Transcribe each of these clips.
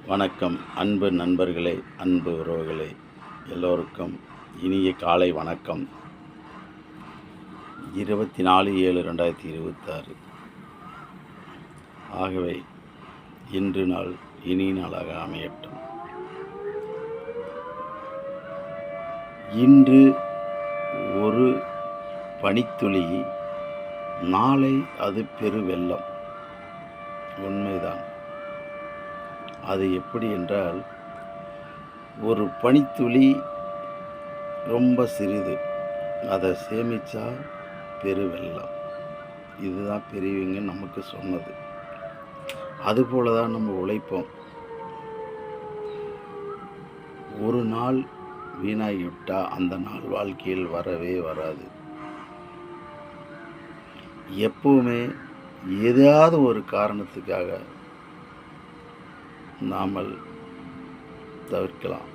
வணக்கம் அன்பு நண்பர்களே, அன்பு உறவுகளே, எல்லோருக்கும் இனிய காலை வணக்கம். 24/7/2026. ஆகவே இன்று நாள் இனிய நாளாக அமையட்டும். இன்று ஒரு பனித்துளி, நாளை அது பெருவெள்ளம். உண்மைதான். அது எப்படி என்றால், ஒரு பனித்துளி ரொம்ப சிறிது, அதை சேமித்தா பெருவெள்ளம். இதுதான் பெரியவங்க நமக்கு சொன்னது. அதுபோல தான் நம்ம உழைப்போம். ஒரு நாள் வீணாகிவிட்டால் அந்த நாள் வாழ்க்கையில் வரவே வராது. எப்பவுமே ஏதாவது ஒரு காரணத்துக்காக நாமல் தவிர்க்கலாம்.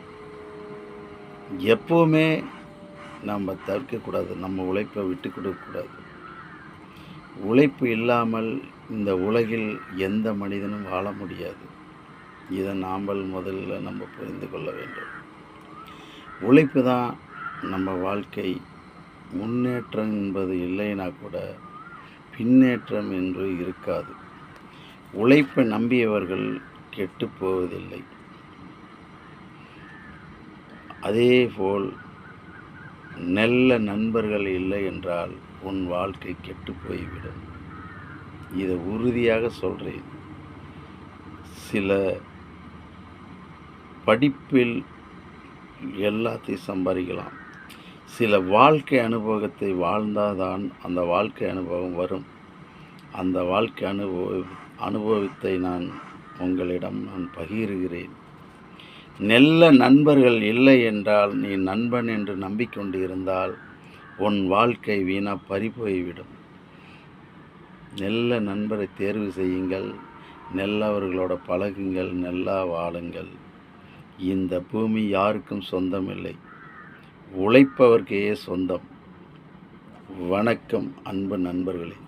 எப்போவுமே நம்ம தவிர்க்கக்கூடாது. நம்ம உழைப்பை விட்டு கொடுக்கக்கூடாது. உழைப்பு இல்லாமல் இந்த உலகில் எந்த மனிதனும் வாழ முடியாது. இதை நாமல் முதல்ல நம்ம புரிந்து கொள்ள வேண்டும். உழைப்பு தான் நம்ம வாழ்க்கை. முன்னேற்றம் என்பது இல்லைனா கூட பின்னேற்றம் என்று இருக்காது. உழைப்பை நம்பியவர்கள் கெட்டு போவதில்லை. அதேபோல் நல்ல நண்பர்கள் இல்லை என்றால் உன் வாழ்க்கை கெட்டு போய்விடும். இதை உறுதியாக சொல்கிறேன். சில படிப்பில் எல்லாத்தையும் சம்பாதிக்கலாம். சில வாழ்க்கை அனுபவத்தை வாழ்ந்தால்தான் அந்த வாழ்க்கை அனுபவம் வரும். அந்த வாழ்க்கை அனுபவத்தை நான் உங்களிடம் பகிர்கிறேன். நல்ல நண்பர்கள் இல்லை என்றால் நீ நண்பன் என்று நம்பிக்கொண்டு இருந்தால் உன் வாழ்க்கை வீணாக பறிபோய்விடும். நல்ல நண்பரை தேர்வு செய்யுங்கள். நல்லவர்களோட பழகுங்கள். நல்லா வாழுங்கள். இந்த பூமி யாருக்கும் சொந்தமில்லை. உழைப்பவர்க்கே சொந்தம். வணக்கம் அன்பு நண்பர்களே.